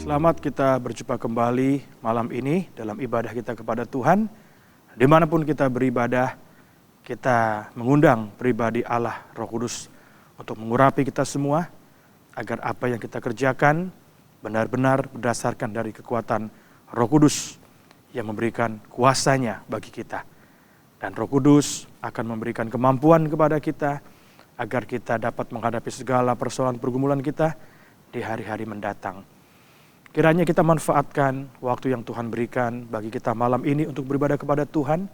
Selamat kita berjumpa kembali malam ini dalam ibadah kita kepada Tuhan. Dimanapun kita beribadah, kita mengundang pribadi Allah Roh Kudus untuk mengurapi kita semua, agar apa yang kita kerjakan benar-benar berdasarkan dari kekuatan Roh Kudus yang memberikan kuasanya bagi kita. Dan Roh Kudus akan memberikan kemampuan kepada kita, agar kita dapat menghadapi segala persoalan pergumulan kita di hari-hari mendatang. Kiranya kita manfaatkan waktu yang Tuhan berikan bagi kita malam ini untuk beribadah kepada Tuhan.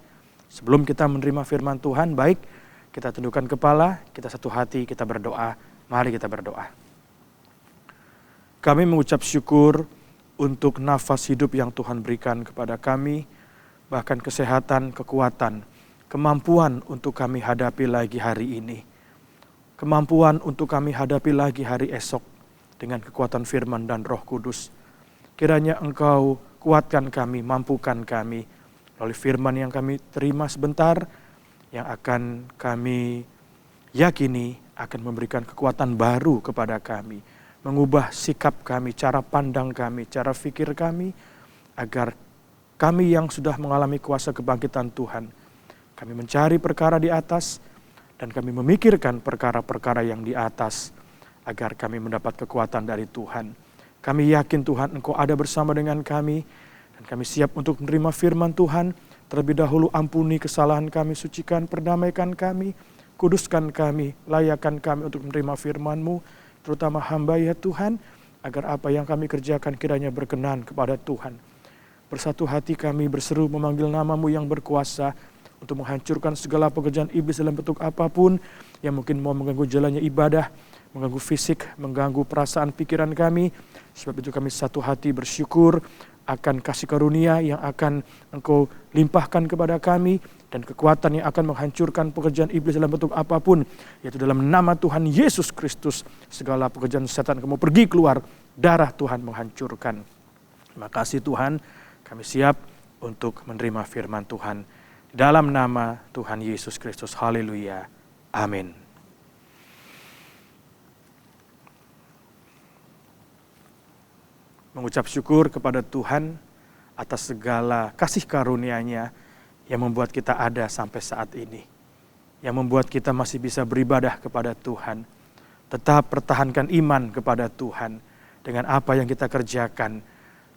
Sebelum kita menerima firman Tuhan, baik kita tundukkan kepala, kita satu hati, kita berdoa. Mari kita berdoa. Kami mengucap syukur untuk nafas hidup yang Tuhan berikan kepada kami, bahkan kesehatan, kekuatan, kemampuan untuk kami hadapi lagi hari ini. Kemampuan untuk kami hadapi lagi hari esok dengan kekuatan firman dan Roh Kudus. Kiranya Engkau kuatkan kami, mampukan kami melalui firman yang kami terima sebentar, yang akan kami yakini akan memberikan kekuatan baru kepada kami, mengubah sikap kami, cara pandang kami, cara fikir kami, agar kami yang sudah mengalami kuasa kebangkitan Tuhan, kami mencari perkara di atas dan kami memikirkan perkara-perkara yang di atas, agar kami mendapat kekuatan dari Tuhan. Kami yakin Tuhan Engkau ada bersama dengan kami, dan kami siap untuk menerima firman Tuhan. Terlebih dahulu ampuni kesalahan kami, sucikan, perdamaikan kami, kuduskan kami, layakkan kami untuk menerima firman-Mu, terutama hamba ya Tuhan, agar apa yang kami kerjakan kiranya berkenan kepada Tuhan. Bersatu hati kami berseru memanggil nama-Mu yang berkuasa, untuk menghancurkan segala pekerjaan iblis dalam bentuk apapun, yang mungkin mau mengganggu jalannya ibadah, mengganggu fisik, mengganggu perasaan pikiran kami. Sebab itu kami satu hati bersyukur akan kasih karunia yang akan Engkau limpahkan kepada kami, dan kekuatan yang akan menghancurkan pekerjaan iblis dalam bentuk apapun, yaitu dalam nama Tuhan Yesus Kristus. Segala pekerjaan setan kamu pergi keluar, darah Tuhan menghancurkan. Terima kasih Tuhan, kami siap untuk menerima firman Tuhan. Dalam nama Tuhan Yesus Kristus, haleluya, amin. Mengucap syukur kepada Tuhan atas segala kasih karunia-Nya yang membuat kita ada sampai saat ini. Yang membuat kita masih bisa beribadah kepada Tuhan. Tetap pertahankan iman kepada Tuhan dengan apa yang kita kerjakan.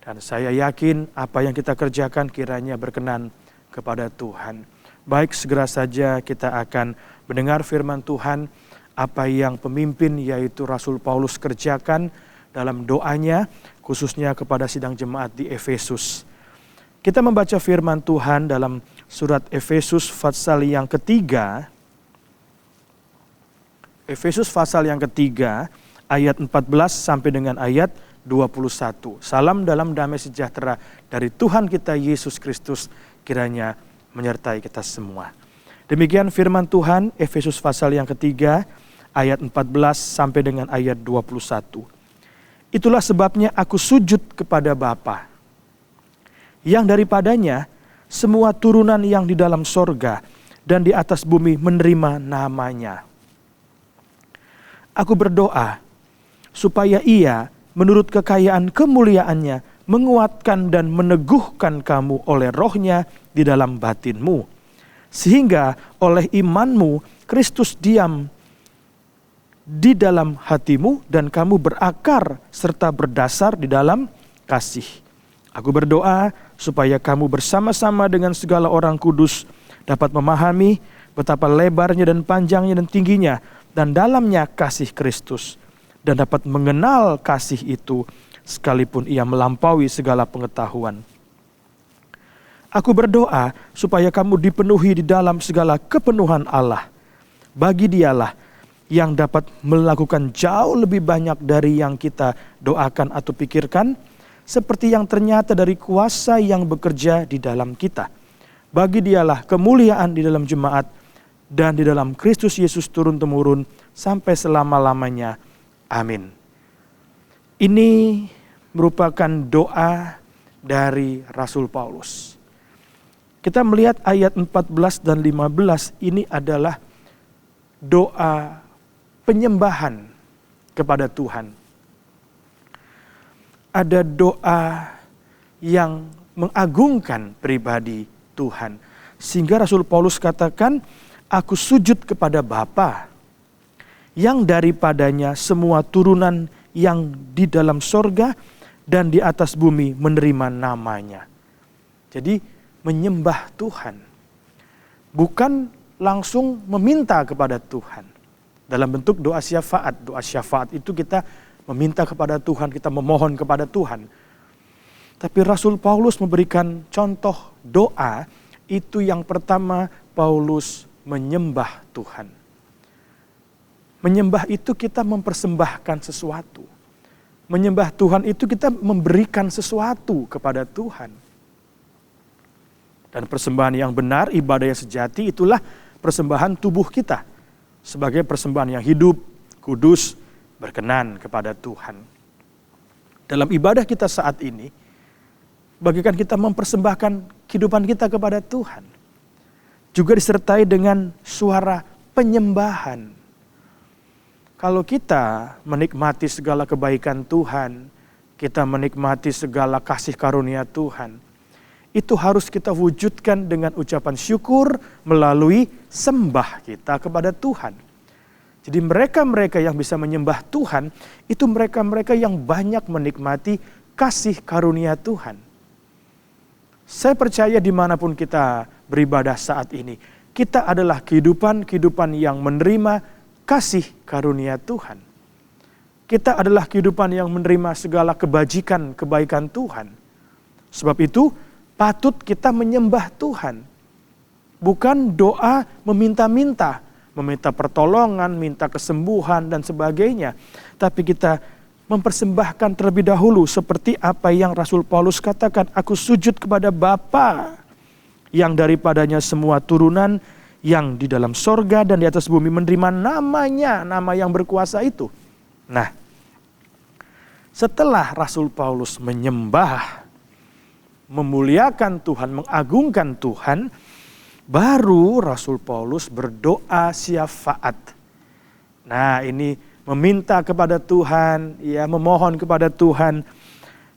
Dan saya yakin apa yang kita kerjakan kiranya berkenan kepada Tuhan. Baik, segera saja kita akan mendengar firman Tuhan, apa yang pemimpin yaitu Rasul Paulus kerjakan dalam doanya, khususnya kepada sidang jemaat di Efesus. Kita membaca firman Tuhan dalam surat Efesus pasal yang ketiga. Efesus pasal yang ketiga, ayat 14 sampai dengan ayat 21. Salam dalam damai sejahtera dari Tuhan kita Yesus Kristus kiranya menyertai kita semua. Demikian firman Tuhan, Efesus pasal yang ketiga, ayat 14 sampai dengan ayat 21. Itulah sebabnya aku sujud kepada Bapa, yang daripadanya semua turunan yang di dalam sorga dan di atas bumi menerima namanya. Aku berdoa supaya Ia menurut kekayaan kemuliaannya menguatkan dan meneguhkan kamu oleh rohnya di dalam batinmu, sehingga oleh imanmu Kristus diam di dalam hatimu dan kamu berakar serta berdasar di dalam kasih. Aku berdoa supaya kamu bersama-sama dengan segala orang kudus dapat memahami betapa lebarnya dan panjangnya dan tingginya dan dalamnya kasih Kristus, dan dapat mengenal kasih itu sekalipun ia melampaui segala pengetahuan. Aku berdoa supaya kamu dipenuhi di dalam segala kepenuhan Allah. Bagi Dialah yang dapat melakukan jauh lebih banyak dari yang kita doakan atau pikirkan, seperti yang ternyata dari kuasa yang bekerja di dalam kita. Bagi Dialah kemuliaan di dalam jemaat dan di dalam Kristus Yesus turun-temurun sampai selama-lamanya. Amin. Ini merupakan doa dari Rasul Paulus. Kita melihat ayat 14 dan 15 ini adalah doa penyembahan kepada Tuhan. ada doa yang mengagungkan pribadi Tuhan. Sehingga Rasul Paulus katakan, aku sujud kepada Bapa yang daripadanya semua turunan yang di dalam sorga dan di atas bumi menerima namanya. Jadi menyembah Tuhan. Bukan langsung meminta kepada Tuhan. Dalam bentuk doa syafaat. Doa syafaat itu kita meminta kepada Tuhan, kita memohon kepada Tuhan. Tapi Rasul Paulus memberikan contoh doa, itu yang pertama Paulus menyembah Tuhan. Menyembah itu kita mempersembahkan sesuatu. Menyembah Tuhan itu kita memberikan sesuatu kepada Tuhan. Dan persembahan yang benar, ibadah yang sejati itulah persembahan tubuh kita. Sebagai persembahan yang hidup, kudus, berkenan kepada Tuhan. Dalam ibadah kita saat ini, bagikan kita mempersembahkan kehidupan kita kepada Tuhan. Juga disertai dengan suara penyembahan. Kalau kita menikmati segala kebaikan Tuhan, kita menikmati segala kasih karunia Tuhan, itu harus kita wujudkan dengan ucapan syukur melalui sembah kita kepada Tuhan. Jadi mereka-mereka yang bisa menyembah Tuhan, itu mereka-mereka yang banyak menikmati kasih karunia Tuhan. Saya percaya dimanapun kita beribadah saat ini, kita adalah kehidupan yang menerima kasih karunia Tuhan. Kita adalah kehidupan yang menerima segala kebaikan Tuhan. Sebab itu patut kita menyembah Tuhan. Bukan doa meminta-minta. Meminta pertolongan, minta kesembuhan dan sebagainya. Tapi kita mempersembahkan terlebih dahulu seperti apa yang Rasul Paulus katakan. Aku sujud kepada Bapa yang daripadanya semua turunan yang di dalam sorga dan di atas bumi menerima namanya, nama yang berkuasa itu. Nah, setelah Rasul Paulus menyembah, memuliakan Tuhan, mengagungkan Tuhan, baru Rasul Paulus berdoa syafaat. Nah, ini meminta kepada Tuhan, ya, memohon kepada Tuhan.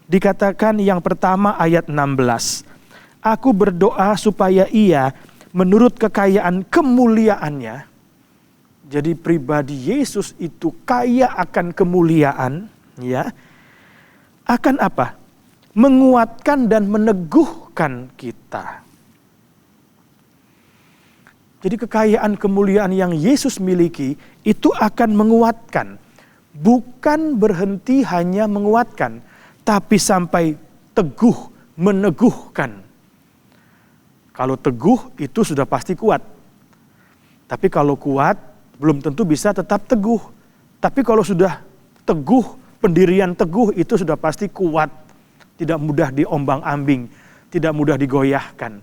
Dikatakan yang pertama ayat 16. Aku berdoa supaya ia menurut kekayaan kemuliaannya. Jadi pribadi Yesus itu kaya akan kemuliaan, ya. Akan apa? Menguatkan dan meneguhkan kita. Jadi kekayaan kemuliaan yang Yesus miliki itu akan menguatkan. Bukan berhenti hanya menguatkan, tapi sampai teguh, meneguhkan. Kalau teguh itu sudah pasti kuat. Tapi kalau kuat belum tentu bisa tetap teguh. Tapi kalau sudah teguh, pendirian teguh itu sudah pasti kuat. Tidak mudah diombang-ambing, tidak mudah digoyahkan.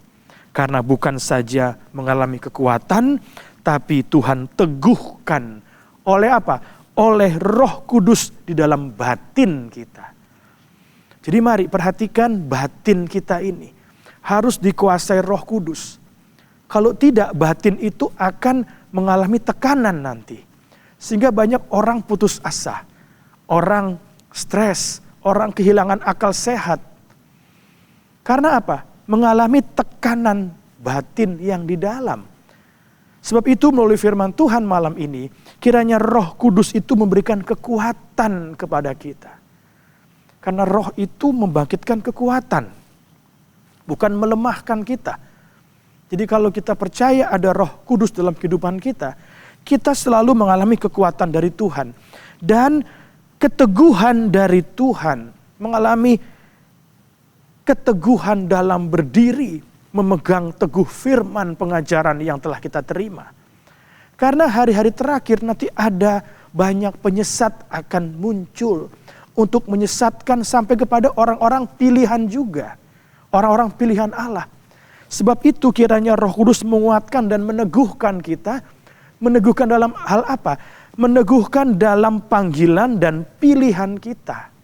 Karena bukan saja mengalami kekuatan, tapi Tuhan teguhkan. Oleh apa? Oleh Roh Kudus di dalam batin kita. Jadi mari perhatikan batin kita ini. Harus dikuasai Roh Kudus. Kalau tidak, batin itu akan mengalami tekanan nanti. Sehingga banyak orang putus asa. Orang stres, orang kehilangan akal sehat. Karena apa? Mengalami tekanan batin yang di dalam. Sebab itu melalui firman Tuhan malam ini, kiranya Roh Kudus itu memberikan kekuatan kepada kita. Karena Roh itu membangkitkan kekuatan, bukan melemahkan kita. Jadi kalau kita percaya ada Roh Kudus dalam kehidupan kita, kita selalu mengalami kekuatan dari Tuhan. Dan keteguhan dari Tuhan, mengalami keteguhan dalam berdiri, memegang teguh firman pengajaran yang telah kita terima. Karena hari-hari terakhir nanti ada banyak penyesat akan muncul untuk menyesatkan sampai kepada orang-orang pilihan juga. Orang-orang pilihan Allah. Sebab itu kiranya Roh Kudus menguatkan dan meneguhkan kita. Meneguhkan dalam hal apa? Meneguhkan dalam panggilan dan pilihan kita.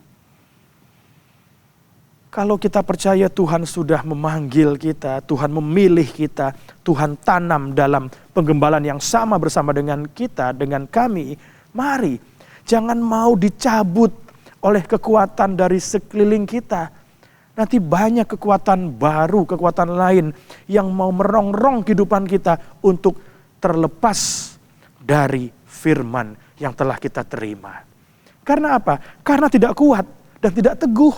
Kalau kita percaya Tuhan sudah memanggil kita, Tuhan memilih kita, Tuhan tanam dalam penggembalaan yang sama bersama dengan kita, dengan kami, mari jangan mau dicabut oleh kekuatan dari sekeliling kita. Nanti banyak kekuatan baru, kekuatan lain yang mau merongrong kehidupan kita untuk terlepas dari firman yang telah kita terima. Karena apa? Karena tidak kuat dan tidak teguh.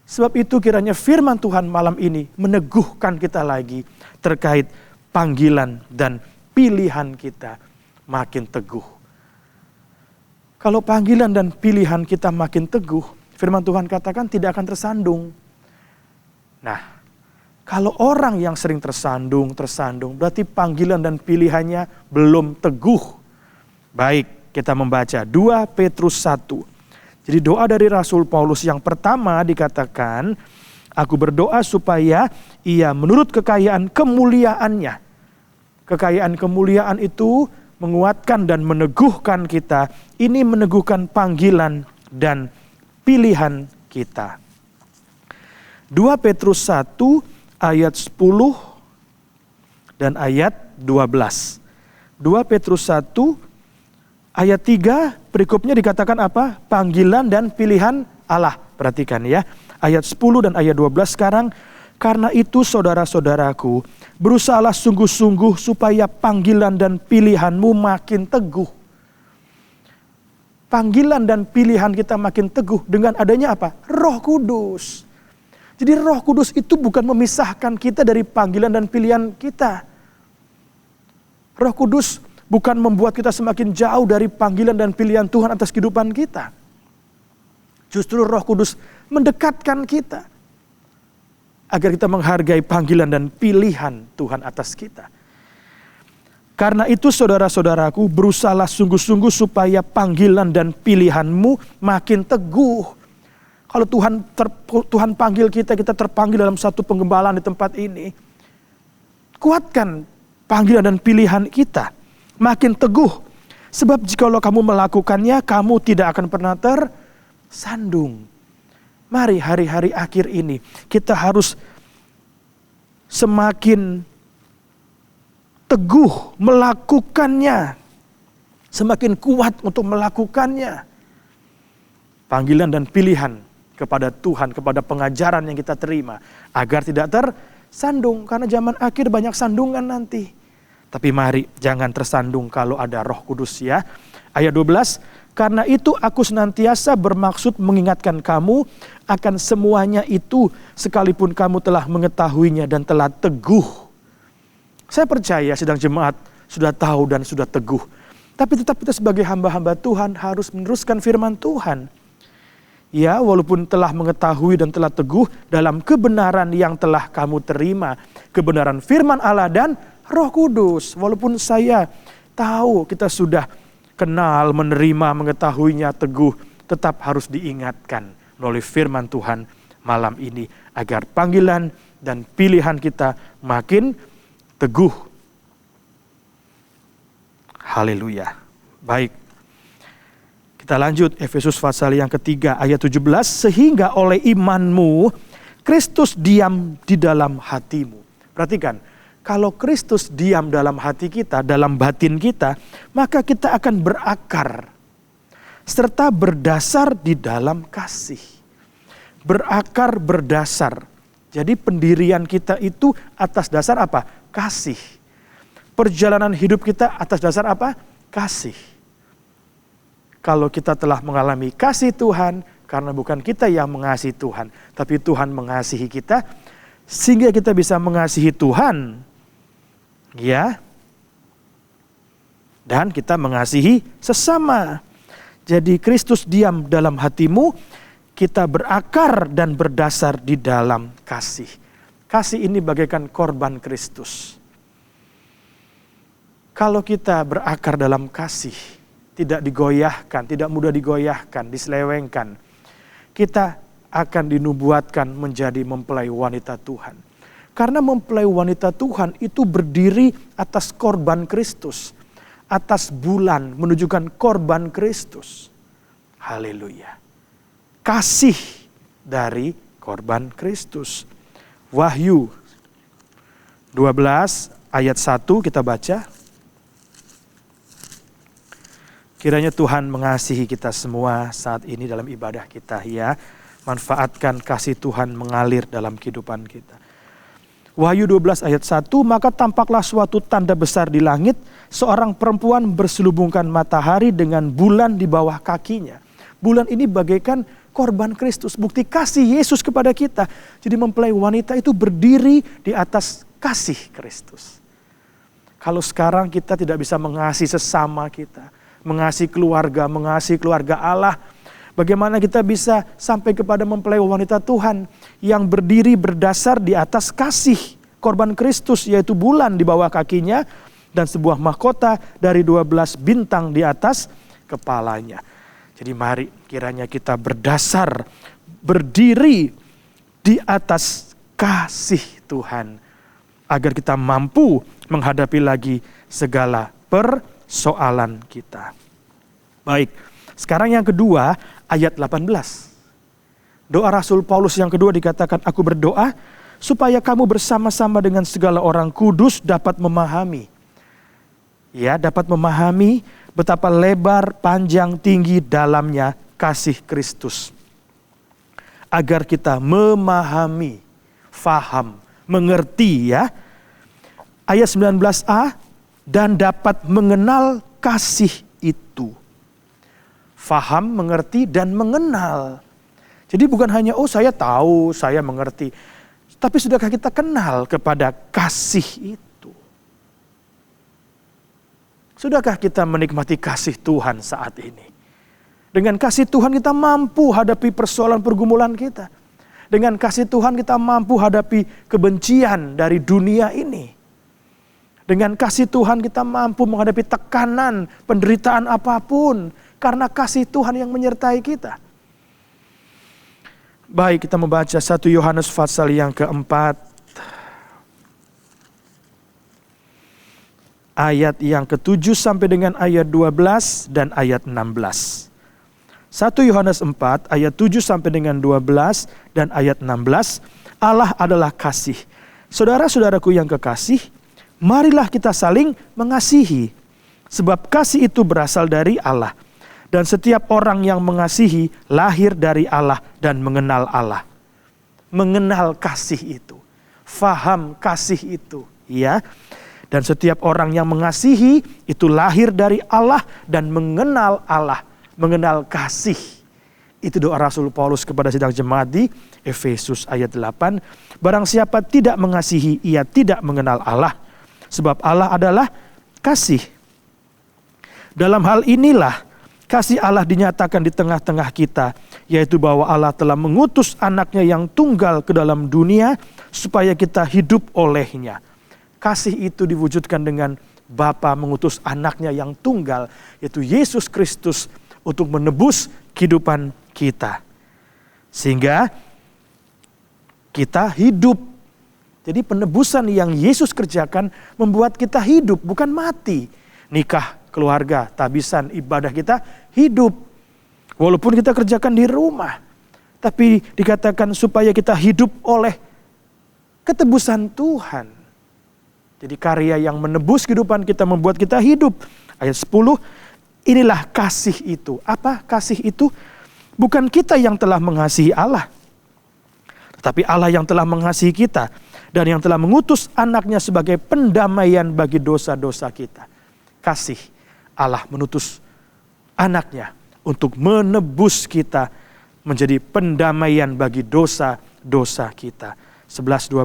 Sebab itu kiranya firman Tuhan malam ini meneguhkan kita lagi terkait panggilan dan pilihan kita makin teguh. Kalau panggilan dan pilihan kita makin teguh, firman Tuhan katakan tidak akan tersandung. Nah, kalau orang yang sering tersandung, berarti panggilan dan pilihannya belum teguh. Baik, kita membaca 2 Petrus 1. Jadi doa dari Rasul Paulus yang pertama dikatakan, aku berdoa supaya ia menurut kekayaan kemuliaannya. Kekayaan kemuliaan itu menguatkan dan meneguhkan kita. Ini meneguhkan panggilan dan pilihan kita. 2 Petrus 1 ayat 10 dan ayat 12. 2 Petrus 1 ayat 3 berikutnya dikatakan apa? Panggilan dan pilihan Allah. Perhatikan ya. Ayat 10 dan ayat 12 sekarang. Karena itu saudara-saudaraku, berusahalah sungguh-sungguh supaya panggilan dan pilihanmu makin teguh. Panggilan dan pilihan kita makin teguh dengan adanya apa? Roh Kudus. Jadi Roh Kudus itu bukan memisahkan kita dari panggilan dan pilihan kita. Roh Kudus bukan membuat kita semakin jauh dari panggilan dan pilihan Tuhan atas kehidupan kita. Justru Roh Kudus mendekatkan kita agar kita menghargai panggilan dan pilihan Tuhan atas kita. Karena itu saudara-saudaraku, berusahalah sungguh-sungguh supaya panggilan dan pilihanmu makin teguh. Kalau Tuhan panggil kita terpanggil dalam satu penggembalaan di tempat ini, kuatkan panggilan dan pilihan kita makin teguh. Sebab jikalau kamu melakukannya, kamu tidak akan pernah tersandung. Mari hari-hari akhir ini kita harus semakin teguh melakukannya. Semakin kuat untuk melakukannya. Panggilan dan pilihan kepada Tuhan, kepada pengajaran yang kita terima. Agar tidak tersandung, karena zaman akhir banyak sandungan nanti. Tapi mari jangan tersandung kalau ada Roh Kudus ya. Ayat 12, karena itu aku senantiasa bermaksud mengingatkan kamu akan semuanya itu sekalipun kamu telah mengetahuinya dan telah teguh. Saya percaya sidang jemaat sudah tahu dan sudah teguh. Tapi tetap kita sebagai hamba-hamba Tuhan harus meneruskan firman Tuhan. Ya, walaupun telah mengetahui dan telah teguh dalam kebenaran yang telah kamu terima. Kebenaran firman Allah dan Roh Kudus. Walaupun saya tahu kita sudah kenal, menerima, mengetahuinya teguh, tetap harus diingatkan melalui firman Tuhan malam ini. Agar panggilan dan pilihan kita makin teguh. Haleluya. Baik. Kita lanjut Efesus pasal yang ketiga ayat 17. Sehingga oleh imanmu Kristus diam di dalam hatimu. Perhatikan. Kalau Kristus diam dalam hati kita, dalam batin kita, maka kita akan berakar. Serta berdasar di dalam kasih. Berakar berdasar. Jadi pendirian kita itu atas dasar apa? Kasih. Perjalanan hidup kita atas dasar apa? Kasih. Kalau kita telah mengalami kasih Tuhan, karena bukan kita yang mengasihi Tuhan, tapi Tuhan mengasihi kita, sehingga kita bisa mengasihi Tuhan, ya, dan kita mengasihi sesama. Jadi Kristus diam dalam hatimu, kita berakar dan berdasar di dalam kasih. Kasih ini bagaikan korban Kristus. Kalau kita berakar dalam kasih, tidak digoyahkan, tidak mudah digoyahkan, diselewengkan, kita akan dinubuatkan menjadi mempelai wanita Tuhan. Karena mempelai wanita Tuhan itu berdiri atas korban Kristus. Atas bulan menunjukkan korban Kristus. Haleluya. Kasih dari korban Kristus. Wahyu 12 ayat 1 kita baca. Kiranya Tuhan mengasihi kita semua saat ini dalam ibadah kita ya. Manfaatkan kasih Tuhan mengalir dalam kehidupan kita. Wahyu 12 ayat 1, maka tampaklah suatu tanda besar di langit, seorang perempuan berselubungkan matahari dengan bulan di bawah kakinya. Bulan ini bagaikan korban Kristus, bukti kasih Yesus kepada kita. Jadi mempelai wanita itu berdiri di atas kasih Kristus. Kalau sekarang kita tidak bisa mengasihi sesama kita, mengasihi keluarga Allah, bagaimana kita bisa sampai kepada mempelai wanita Tuhan yang berdiri berdasar di atas kasih korban Kristus, yaitu bulan di bawah kakinya dan sebuah mahkota dari 12 bintang di atas kepalanya. Jadi mari kiranya kita berdiri di atas kasih Tuhan, agar kita mampu menghadapi lagi segala persoalan kita. Baik, sekarang yang kedua ayat 18. Doa Rasul Paulus yang kedua dikatakan, aku berdoa supaya kamu bersama-sama dengan segala orang kudus dapat memahami. Ya, dapat memahami betapa lebar, panjang, tinggi, dalamnya kasih Kristus. Agar kita memahami, faham, mengerti ya. Ayat 19a, dan dapat mengenal kasih itu. Faham, mengerti, dan mengenal. Jadi bukan hanya, oh saya tahu, saya mengerti. Tapi sudahkah kita kenal kepada kasih itu? Sudahkah kita menikmati kasih Tuhan saat ini? Dengan kasih Tuhan kita mampu hadapi persoalan pergumulan kita. Dengan kasih Tuhan kita mampu hadapi kebencian dari dunia ini. Dengan kasih Tuhan kita mampu menghadapi tekanan, penderitaan apapun. Karena kasih Tuhan yang menyertai kita. Baik, kita membaca 1 Yohanes pasal yang keempat. Ayat yang ke-7 sampai dengan ayat 12 dan ayat 16. 1 Yohanes 4 ayat 7 sampai dengan 12 dan ayat 16. Allah adalah kasih. Saudara-saudaraku yang kekasih, marilah kita saling mengasihi. Sebab kasih itu berasal dari Allah. Dan setiap orang yang mengasihi lahir dari Allah dan mengenal Allah. Mengenal kasih itu. Faham kasih itu. Ya. Dan setiap orang yang mengasihi itu lahir dari Allah dan mengenal Allah. Mengenal kasih. Itu doa Rasul Paulus kepada sidang jemaat di Efesus ayat 8. Barang siapa tidak mengasihi, ia tidak mengenal Allah. Sebab Allah adalah kasih. Dalam hal inilah kasih Allah dinyatakan di tengah-tengah kita, yaitu bahwa Allah telah mengutus anaknya yang tunggal ke dalam dunia, supaya kita hidup olehnya. Kasih itu diwujudkan dengan Bapa mengutus anaknya yang tunggal, yaitu Yesus Kristus, untuk menebus kehidupan kita. Sehingga kita hidup. Jadi penebusan yang Yesus kerjakan membuat kita hidup, bukan mati. Nikah, keluarga, tabisan, ibadah kita hidup. Walaupun kita kerjakan di rumah. Tapi dikatakan supaya kita hidup oleh ketebusan Tuhan. Jadi karya yang menebus kehidupan kita membuat kita hidup. Ayat 10, inilah kasih itu. Apa kasih itu? Bukan kita yang telah mengasihi Allah. Tetapi Allah yang telah mengasihi kita. Dan yang telah mengutus anaknya sebagai pendamaian bagi dosa-dosa kita. Kasih Allah menutus anaknya untuk menebus kita menjadi pendamaian bagi dosa-dosa kita. 11-12,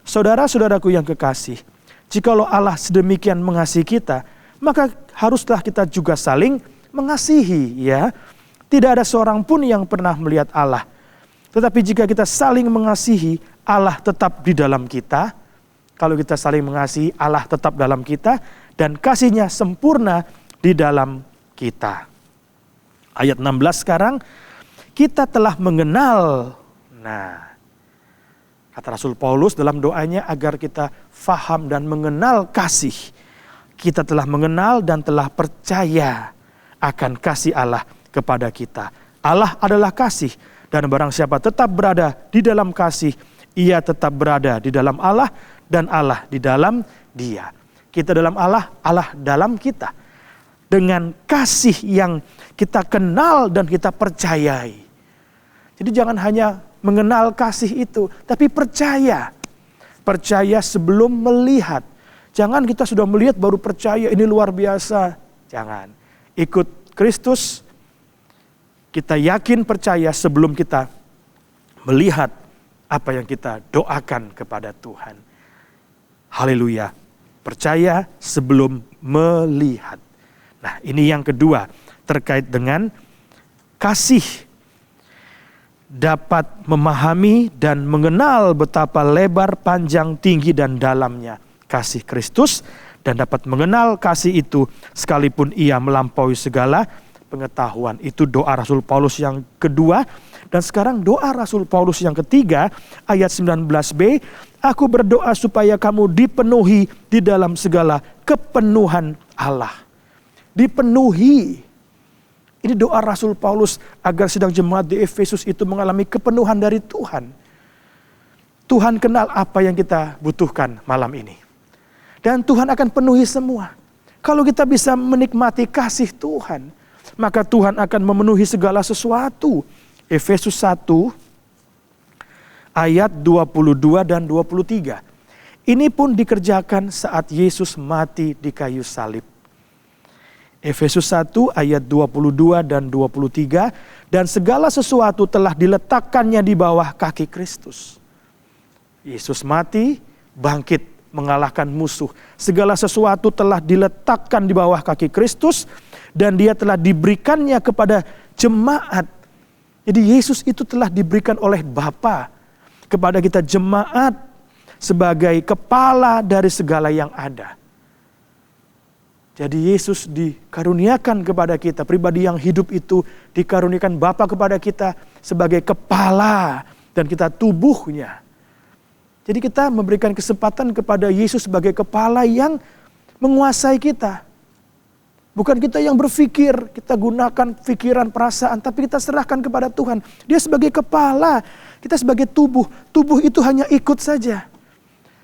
saudara-saudaraku yang kekasih, jikalau Allah sedemikian mengasihi kita, maka haruslah kita juga saling mengasihi ya. Tidak ada seorang pun yang pernah melihat Allah. Tetapi jika kita saling mengasihi, Allah tetap di dalam kita. Kalau kita saling mengasihi, Allah tetap dalam kita. Dan kasihnya sempurna di dalam kita. Ayat 16 sekarang, kita telah mengenal. Nah, kata Rasul Paulus dalam doanya agar kita faham dan mengenal kasih. Kita telah mengenal dan telah percaya akan kasih Allah kepada kita. Allah adalah kasih. Dan barang siapa tetap berada di dalam kasih, ia tetap berada di dalam Allah dan Allah di dalam dia. Kita dalam Allah, Allah dalam kita. dengan kasih yang kita kenal dan kita percayai. Jadi jangan hanya mengenal kasih itu, tapi percaya. Percaya sebelum melihat. Jangan kita sudah melihat baru percaya, ini luar biasa. Jangan. Ikut Kristus, kita yakin percaya sebelum kita melihat apa yang kita doakan kepada Tuhan. Haleluya. Percaya sebelum melihat. Nah, ini yang kedua terkait dengan kasih. Dapat memahami dan mengenal betapa lebar, panjang, tinggi, dan dalamnya kasih Kristus. Dan dapat mengenal kasih itu sekalipun ia melampaui segala pengetahuan. Itu doa Rasul Paulus yang kedua. Dan sekarang doa Rasul Paulus yang ketiga, ayat 19b. Aku berdoa supaya kamu dipenuhi di dalam segala kepenuhan Allah. Dipenuhi. Ini doa Rasul Paulus agar sidang jemaat di Efesus itu mengalami kepenuhan dari Tuhan. Tuhan kenal apa yang kita butuhkan malam ini. Dan Tuhan akan penuhi semua. Kalau kita bisa menikmati kasih Tuhan, maka Tuhan akan memenuhi segala sesuatu. Efesus 1 ayat 22 dan 23. Ini pun dikerjakan saat Yesus mati di kayu salib. Efesus 1 ayat 22 dan 23. Dan segala sesuatu telah diletakkannya di bawah kaki Kristus. Yesus mati, bangkit, mengalahkan musuh. Segala sesuatu telah diletakkan di bawah kaki Kristus. Dan dia telah diberikannya kepada jemaat. Jadi Yesus itu telah diberikan oleh Bapa kepada kita jemaat sebagai kepala dari segala yang ada. Jadi Yesus dikaruniakan kepada kita, pribadi yang hidup itu dikaruniakan Bapa kepada kita sebagai kepala dan kita tubuhnya. Jadi kita memberikan kesempatan kepada Yesus sebagai kepala yang menguasai kita. Bukan kita yang berpikir, kita gunakan pikiran, perasaan, tapi kita serahkan kepada Tuhan. Dia sebagai kepala, kita sebagai tubuh. Tubuh itu hanya ikut saja.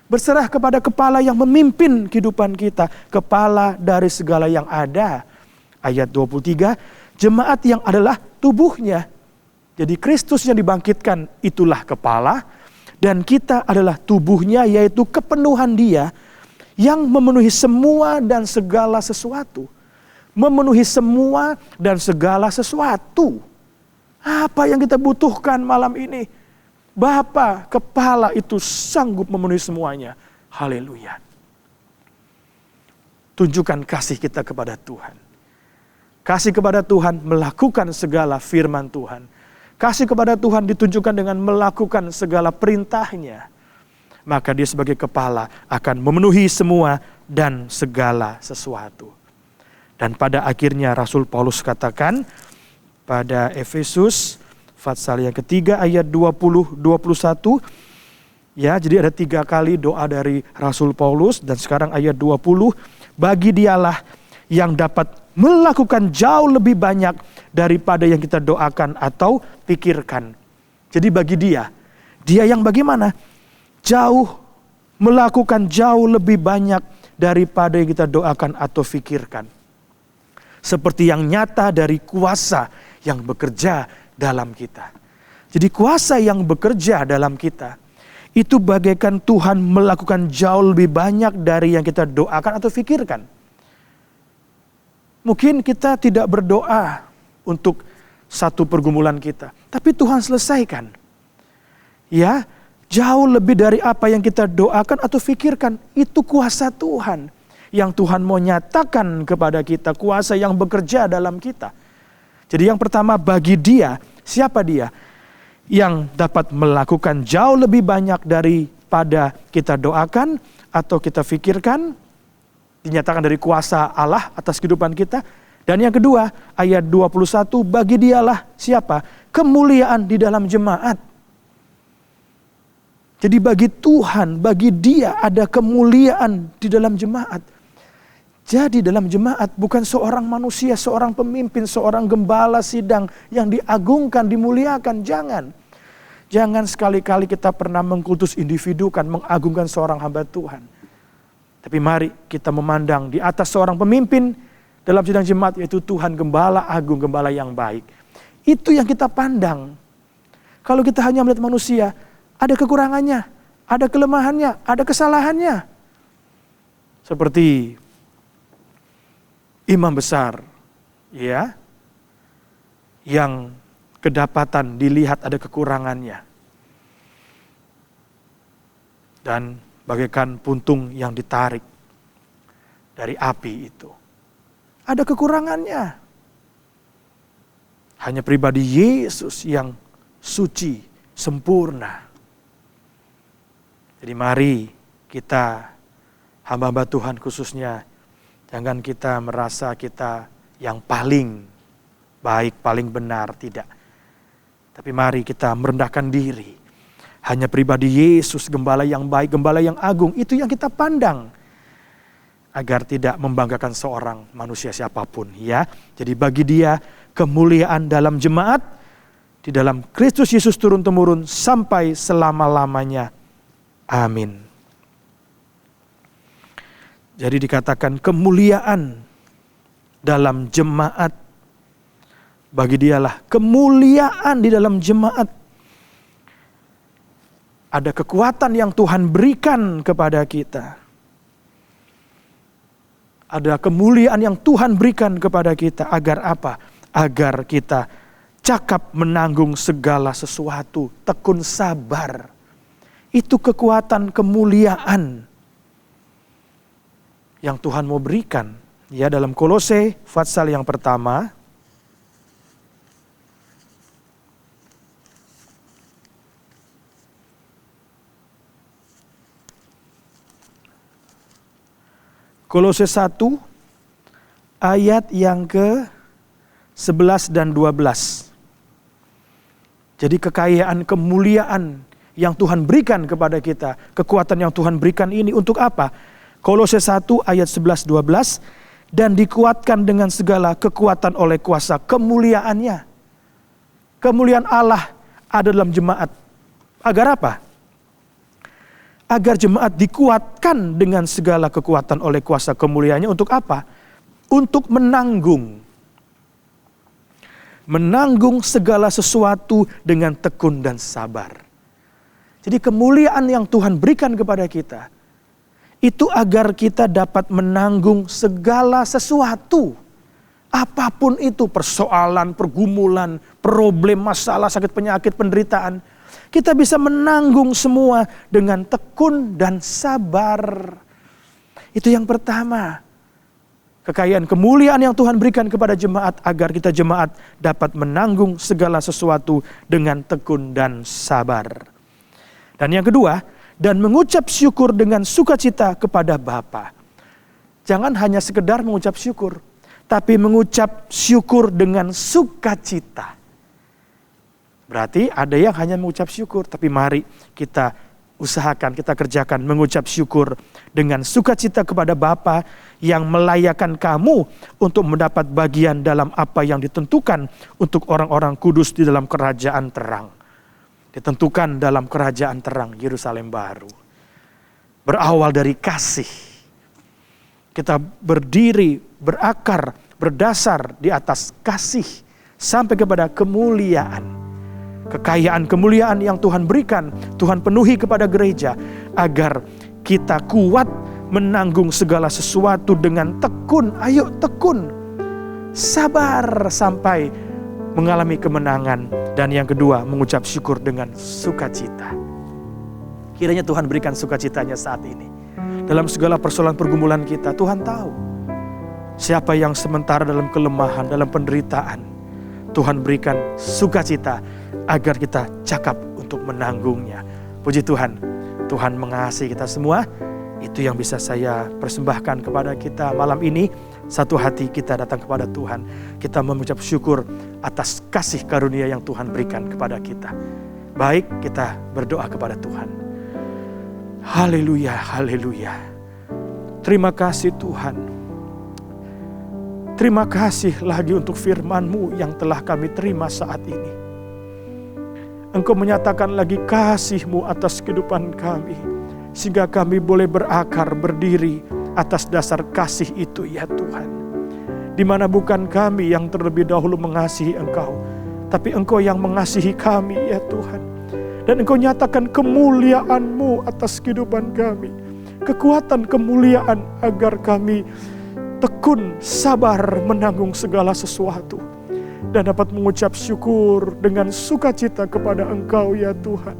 Berserah kepada kepala yang memimpin kehidupan kita. Kepala dari segala yang ada. Ayat 23, jemaat yang adalah tubuhnya. Jadi Kristus yang dibangkitkan itulah kepala. Dan kita adalah tubuhnya, yaitu kepenuhan Dia yang memenuhi semua dan segala sesuatu. Memenuhi semua dan segala sesuatu. Apa yang kita butuhkan malam ini? Bapa, kepala itu sanggup memenuhi semuanya. Haleluya. Tunjukkan kasih kita kepada Tuhan. Kasih kepada Tuhan melakukan segala firman Tuhan. Kasih kepada Tuhan ditunjukkan dengan melakukan segala perintahnya. Maka dia sebagai kepala akan memenuhi semua dan segala sesuatu. Dan pada akhirnya Rasul Paulus katakan pada Efesus pasal yang ketiga ayat 20-21. Ya, jadi ada 3 kali doa dari Rasul Paulus dan sekarang ayat 20. Bagi Dialah yang dapat melakukan jauh lebih banyak daripada yang kita doakan atau pikirkan. Jadi bagi Dia yang bagaimana? Melakukan jauh lebih banyak daripada yang kita doakan atau pikirkan. Seperti yang nyata dari kuasa yang bekerja dalam kita. Jadi kuasa yang bekerja dalam kita itu bagaikan Tuhan melakukan jauh lebih banyak dari yang kita doakan atau pikirkan. Mungkin kita tidak berdoa untuk satu pergumulan kita, tapi Tuhan selesaikan. Ya, jauh lebih dari apa yang kita doakan atau pikirkan. Itu kuasa Tuhan. Yang Tuhan mau nyatakan kepada kita, kuasa yang bekerja dalam kita. Jadi yang pertama bagi Dia, siapa Dia? Yang dapat melakukan jauh lebih banyak daripada kita doakan atau kita pikirkan. Dinyatakan dari kuasa Allah atas kehidupan kita. Dan yang kedua, ayat 21, bagi Dialah siapa? Kemuliaan di dalam jemaat. Jadi bagi Tuhan, bagi Dia ada kemuliaan di dalam jemaat. Jadi dalam jemaat bukan seorang manusia, seorang pemimpin, seorang gembala sidang yang diagungkan, dimuliakan. Jangan sekali-kali kita pernah mengkultus individu kan, mengagungkan seorang hamba Tuhan. Tapi mari kita memandang di atas seorang pemimpin, dalam sidang jemaat, yaitu Tuhan Gembala Agung, Gembala yang baik. Itu yang kita pandang. Kalau kita hanya melihat manusia, ada kekurangannya, ada kelemahannya, ada kesalahannya. Seperti imam besar, ya, yang kedapatan dilihat ada kekurangannya. Dan bagaikan puntung yang ditarik dari api itu. Ada kekurangannya. Hanya pribadi Yesus yang suci, sempurna. Jadi mari kita, hamba-hamba Tuhan khususnya, jangan kita merasa kita yang paling baik, paling benar, tidak. Tapi mari kita merendahkan diri. Hanya pribadi Yesus, Gembala yang baik, Gembala yang agung, itu yang kita pandang. Agar tidak membanggakan seorang manusia siapapun, ya. Jadi bagi Dia kemuliaan dalam jemaat, di dalam Kristus Yesus turun-temurun sampai selama-lamanya. Amin. Jadi dikatakan kemuliaan dalam jemaat, bagi Dialah kemuliaan di dalam jemaat. Ada kekuatan yang Tuhan berikan kepada kita. Ada kemuliaan yang Tuhan berikan kepada kita. Agar apa? Agar kita cakap menanggung segala sesuatu. Tekun sabar. Itu kekuatan kemuliaan yang Tuhan mau berikan. Ya, dalam Kolose pasal yang pertama. Kolose 1 ayat yang ke-11 dan 12. Jadi kekayaan kemuliaan yang Tuhan berikan kepada kita, kekuatan yang Tuhan berikan ini untuk apa? Kolose 1 ayat 11-12, dan dikuatkan dengan segala kekuatan oleh kuasa kemuliaannya. Kemuliaan Allah ada dalam jemaat. Agar apa? Agar jemaat dikuatkan dengan segala kekuatan oleh kuasa kemuliaannya. Untuk apa? Untuk menanggung. Menanggung segala sesuatu dengan tekun dan sabar. Jadi kemuliaan yang Tuhan berikan kepada kita, itu agar kita dapat menanggung segala sesuatu. Apapun itu, persoalan, pergumulan, problem, masalah, sakit, penyakit, penderitaan. Kita bisa menanggung semua dengan tekun dan sabar. Itu yang pertama. Kekayaan kemuliaan yang Tuhan berikan kepada jemaat agar kita jemaat dapat menanggung segala sesuatu dengan tekun dan sabar. Dan yang kedua, dan mengucap syukur dengan sukacita kepada Bapa. Jangan hanya sekedar mengucap syukur, tapi mengucap syukur dengan sukacita. Berarti ada yang hanya mengucap syukur, tapi mari kita usahakan, kita kerjakan mengucap syukur dengan sukacita kepada Bapa yang melayakkan kamu untuk mendapat bagian dalam apa yang ditentukan untuk orang-orang kudus di dalam kerajaan terang. Ditentukan dalam kerajaan terang Yerusalem baru. Berawal dari kasih. Kita berdiri, berakar, berdasar di atas kasih sampai kepada kemuliaan. Kekayaan kemuliaan yang Tuhan berikan, Tuhan penuhi kepada gereja agar kita kuat menanggung segala sesuatu dengan tekun. Ayo tekun, sabar sampai mengalami kemenangan. Dan yang kedua, mengucap syukur dengan sukacita. Kiranya Tuhan berikan sukacitanya saat ini. Dalam segala persoalan pergumulan kita, Tuhan tahu siapa yang sementara dalam kelemahan, dalam penderitaan. Tuhan berikan sukacita agar kita cakap untuk menanggungnya. Puji Tuhan, Tuhan mengasihi kita semua. Itu yang bisa saya persembahkan kepada kita malam ini. Satu hati kita datang kepada Tuhan. Kita mengucap syukur atas kasih karunia yang Tuhan berikan kepada kita. Baik, kita berdoa kepada Tuhan. Haleluya, haleluya. Terima kasih Tuhan. Terima kasih lagi untuk firman-Mu yang telah kami terima saat ini. Engkau menyatakan lagi kasih-Mu atas kehidupan kami. Sehingga kami boleh berakar, berdiri atas dasar kasih itu ya Tuhan. di mana bukan kami yang terlebih dahulu mengasihi Engkau, tapi Engkau yang mengasihi kami ya Tuhan. Dan Engkau nyatakan kemuliaan-Mu atas kehidupan kami. Kekuatan kemuliaan agar kami tekun, sabar menanggung segala sesuatu. Dan dapat mengucap syukur dengan sukacita kepada Engkau ya Tuhan.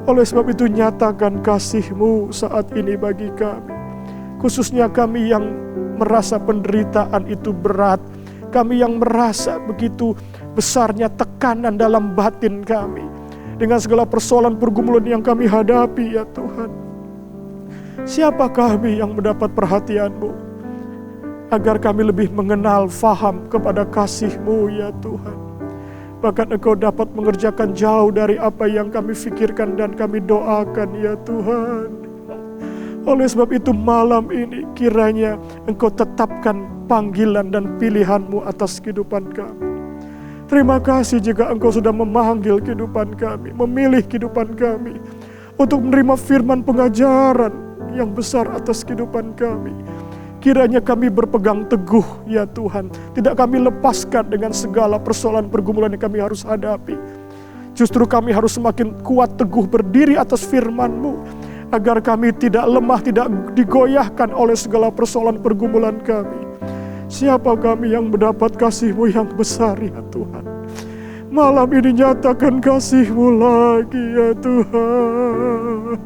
Oleh sebab itu nyatakan kasih-Mu saat ini bagi kami. Khususnya kami yang merasa penderitaan itu berat. Kami yang merasa begitu besarnya tekanan dalam batin kami. Dengan segala persoalan pergumulan yang kami hadapi ya Tuhan. Siapa kami yang mendapat perhatian-Mu? Agar kami lebih mengenal, faham kepada kasih-Mu ya Tuhan. Bahkan Engkau dapat mengerjakan jauh dari apa yang kami pikirkan dan kami doakan ya Tuhan. Oleh sebab itu malam ini kiranya Engkau tetapkan panggilan dan pilihan-Mu atas kehidupan kami. Terima kasih jika Engkau sudah memanggil kehidupan kami, memilih kehidupan kami untuk menerima firman pengajaran yang besar atas kehidupan kami. Kiranya kami berpegang teguh ya Tuhan, tidak kami lepaskan dengan segala persoalan pergumulan yang kami harus hadapi. Justru kami harus semakin kuat teguh berdiri atas firman-Mu, agar kami tidak lemah, tidak digoyahkan oleh segala persoalan pergumulan kami. Siapa kami yang mendapat kasih-Mu yang besar ya Tuhan. Malam ini nyatakan kasih-Mu lagi ya Tuhan.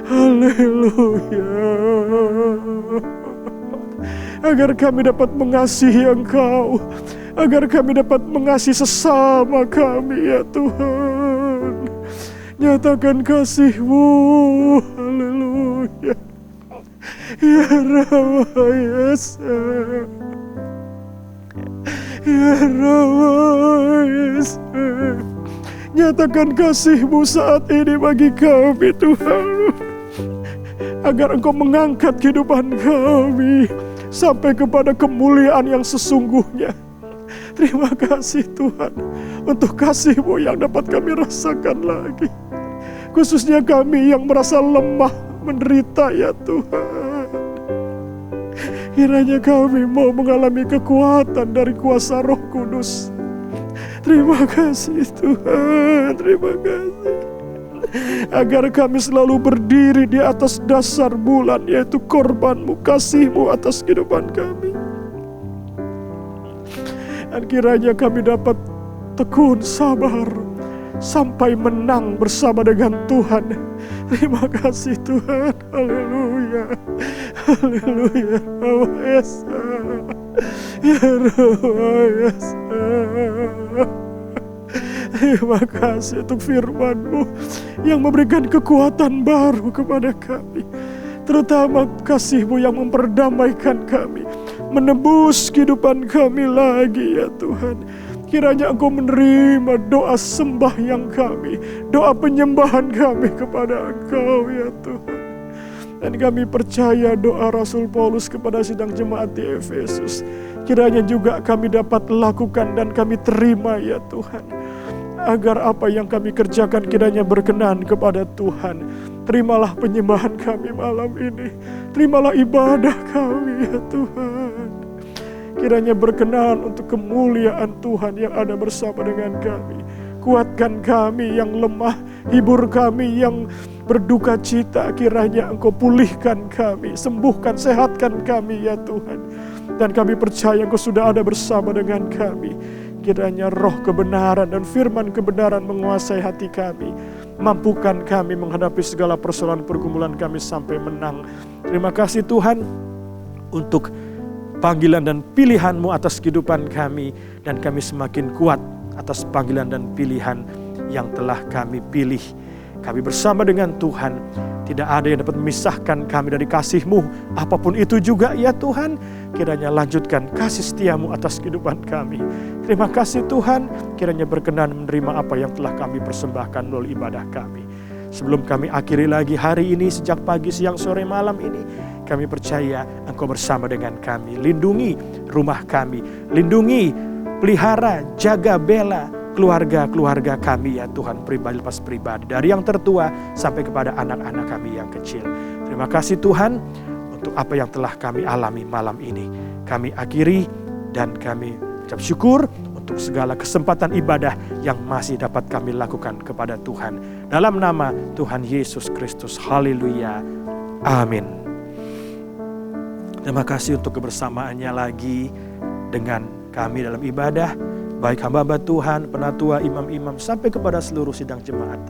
Haleluya. Agar kami dapat mengasihi Engkau, agar kami dapat mengasihi sesama kami ya Tuhan. Nyatakan kasih-Mu. Haleluya. Ya Rawa Yesa, ya Rawa Yesa. Nyatakan kasih-Mu saat ini bagi kami Tuhan. Agar Engkau mengangkat kehidupan kami sampai kepada kemuliaan yang sesungguhnya. Terima kasih Tuhan untuk kasih-Mu yang dapat kami rasakan lagi. Khususnya kami yang merasa lemah, menderita ya Tuhan. Kiranya kami mau mengalami kekuatan dari kuasa Roh Kudus. Terima kasih Tuhan, terima kasih. Agar kami selalu berdiri di atas dasar bulan, yaitu korban-Mu, kasih-Mu atas kehidupan kami. Dan kiranya kami dapat tekun, sabar, sampai menang bersama dengan Tuhan. Terima kasih Tuhan. Haleluya. Haleluya. Esa. Ya Esa. Terima kasih untuk firman-Mu yang memberikan kekuatan baru kepada kami. Terutama kasih-Mu yang memperdamaikan kami, menebus kehidupan kami lagi ya Tuhan. Kiranya Engkau menerima doa sembahyang kami, doa penyembahan kami kepada Engkau ya Tuhan. Dan kami percaya doa Rasul Paulus kepada sidang jemaat di Efesus, kiranya juga kami dapat lakukan dan kami terima ya Tuhan. Agar apa yang kami kerjakan kiranya berkenan kepada Tuhan. Terimalah penyembahan kami malam ini, terimalah ibadah kami ya Tuhan. Kiranya berkenan untuk kemuliaan Tuhan yang ada bersama dengan kami. Kuatkan kami yang lemah, hibur kami yang berduka cita. Kiranya Engkau pulihkan kami, sembuhkan, sehatkan kami ya Tuhan. Dan kami percaya Engkau sudah ada bersama dengan kami. Kiranya roh kebenaran dan firman kebenaran menguasai hati kami. Mampukan kami menghadapi segala persoalan pergumulan kami sampai menang. Terima kasih Tuhan untuk panggilan dan pilihan-Mu atas kehidupan kami. Dan kami semakin kuat atas panggilan dan pilihan yang telah kami pilih. Kami bersama dengan Tuhan. Tidak ada yang dapat memisahkan kami dari kasih-Mu. Apapun itu juga ya Tuhan. Kiranya lanjutkan kasih setia-Mu atas kehidupan kami. Terima kasih Tuhan. Kiranya berkenan menerima apa yang telah kami persembahkan melalui ibadah kami. Sebelum kami akhiri lagi hari ini sejak pagi, siang, sore, malam ini. Kami percaya Engkau bersama dengan kami. Lindungi rumah kami. Lindungi, pelihara, jaga, bela keluarga-keluarga kami ya Tuhan, pribadi lepas pribadi. Dari yang tertua sampai kepada anak-anak kami yang kecil. Terima kasih Tuhan untuk apa yang telah kami alami malam ini. Kami akhiri dan kami ucap syukur untuk segala kesempatan ibadah yang masih dapat kami lakukan kepada Tuhan. Dalam nama Tuhan Yesus Kristus. Haleluya. Amin. Terima kasih untuk kebersamaannya lagi dengan kami dalam ibadah. Baik hamba-hamba Tuhan, penatua, imam-imam, sampai kepada seluruh sidang jemaat.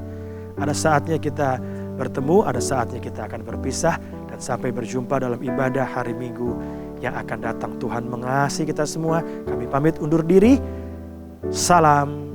Ada saatnya kita bertemu, ada saatnya kita akan berpisah. Dan sampai berjumpa dalam ibadah hari Minggu yang akan datang. Tuhan mengasihi kita semua. Kami pamit undur diri. Salam